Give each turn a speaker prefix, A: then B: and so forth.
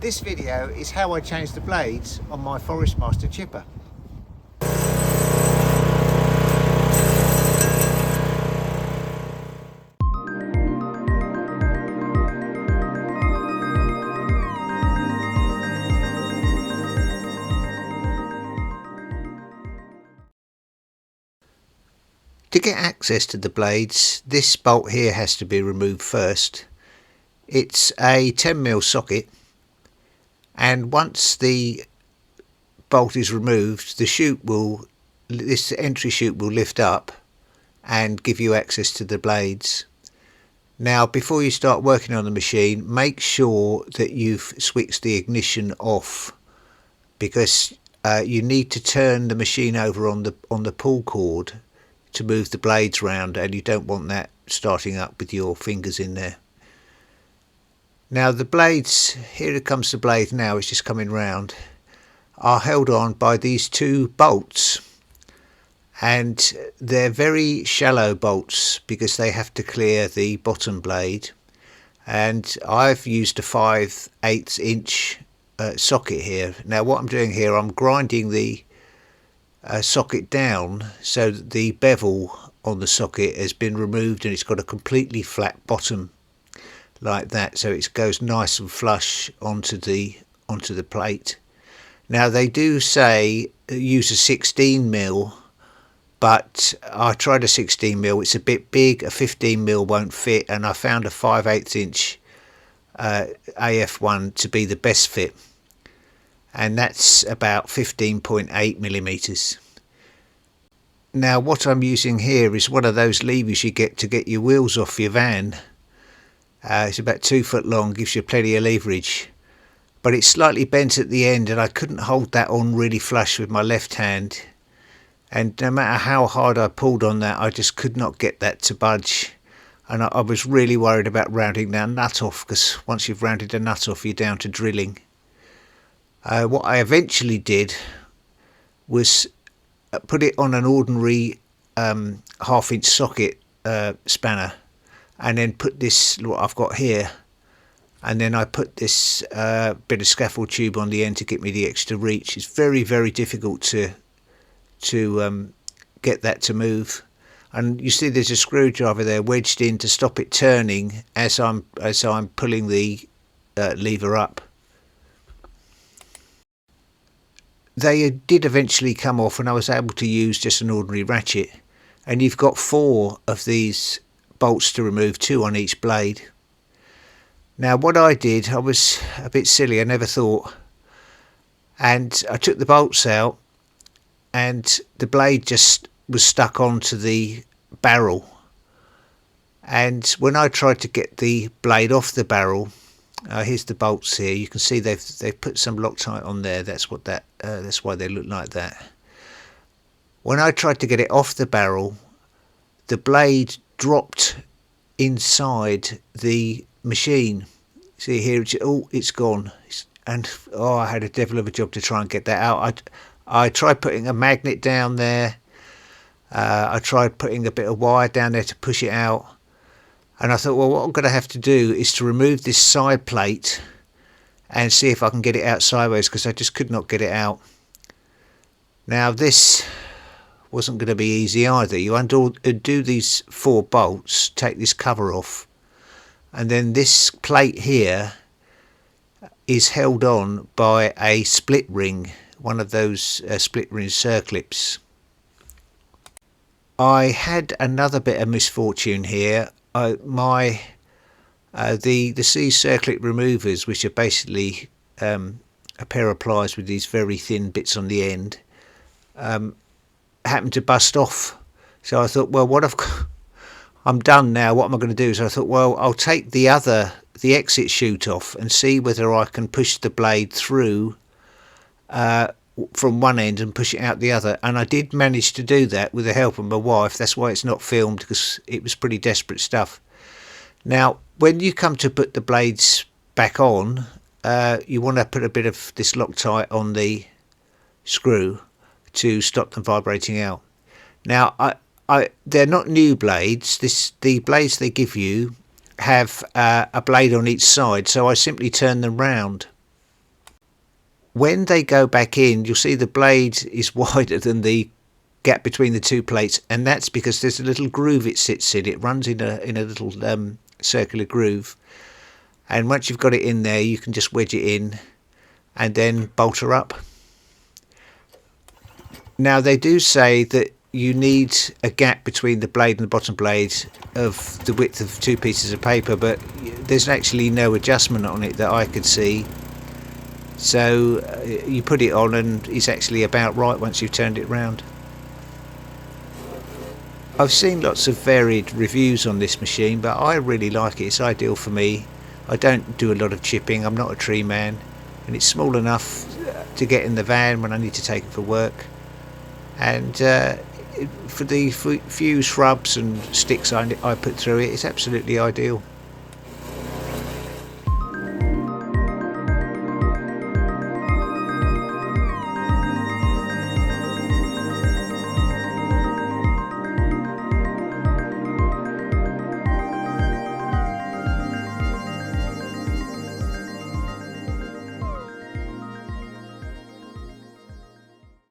A: This video is how I change the blades on my Forestmaster chipper. To get access to the blades, this bolt here has to be removed first. It's a 10mm socket, and once the bolt is removed, this entry chute will lift up and give you access to the blades. Now, before you start working on the machine, make sure that you've switched the ignition off, because you need to turn the machine over on the pull cord to move the blades round, and you don't want that starting up with your fingers in there. Now the blades, here it comes the blade now, it's just coming round, are held on by these two bolts, and they're very shallow bolts because they have to clear the bottom blade, and I've used a 5/8 inch socket here. Now what I'm doing here, I'm grinding the socket down so that the bevel on the socket has been removed and it's got a completely flat bottom like that, so it goes nice and flush onto the plate. Now they do say use a 16mm, but I tried a 16mm, it's a bit big, a 15mm won't fit, and I found a 5/8 inch AF1 to be the best fit, and that's about 15.8mm. Now what I'm using here is one of those levers you get to get your wheels off your van. It's about 2 foot long, gives you plenty of leverage, but it's slightly bent at the end, and I couldn't hold that on really flush with my left hand, and no matter how hard I pulled on that, I just could not get that to budge, and I was really worried about rounding that nut off, because once you've rounded a nut off, you're down to drilling. What I eventually did was put it on an ordinary 1/2 inch socket spanner, and then put this, what I've got here, and then I put this bit of scaffold tube on the end to get me the extra reach. It's very, very difficult to get that to move, and you see there's a screwdriver there wedged in to stop it turning as I'm pulling the lever up. They did eventually come off, and I was able to use just an ordinary ratchet, and you've got 4 of these bolts to remove, 2 on each blade. Now what I did, I was a bit silly, I never thought, and I took the bolts out, and the blade just was stuck onto the barrel, and when I tried to get the blade off the barrel, here's the bolts here, you can see they've put some Loctite on there, that's why they look like that. When I tried to get it off the barrel, the blade dropped inside the machine. See here, it's gone, and I had a devil of a job to try and get that out. I tried putting a magnet down there, I tried putting a bit of wire down there to push it out, and I thought, well, what I'm going to have to do is to remove this side plate and see if I can get it out sideways, because I just could not get it out. Now this wasn't going to be easy either. You undo these 4 bolts, take this cover off, and then this plate here is held on by a split ring, one of those split ring circlips. I had another bit of misfortune here. The C circlip removers, which are basically a pair of pliers with these very thin bits on the end, happened to bust off. So I thought, well, I'm done now, what am I going to do? So I thought, well, I'll take the exit chute off and see whether I can push the blade through from one end and push it out the other, and I did manage to do that with the help of my wife. That's why it's not filmed, because it was pretty desperate stuff. Now when you come to put the blades back on, you want to put a bit of this Loctite on the screw to stop them vibrating out. Now they're not new blades. The blades they give you have a blade on each side, so I simply turn them round, when they go back in, you'll see the blade is wider than the gap between the two plates, and that's because there's a little groove it sits in. It runs in a little circular groove, and once you've got it in there, you can just wedge it in and then bolt her up. Now they do say that you need a gap between the blade and the bottom blade of the width of 2 pieces of paper, but there's actually no adjustment on it that I could see. So you put it on and it's actually about right once you've turned it round. I've seen lots of varied reviews on this machine, but I really like it. It's ideal for me. I don't do a lot of chipping, I'm not a tree man, and it's small enough to get in the van when I need to take it for work. And for the few shrubs and sticks I put through it, it's absolutely ideal.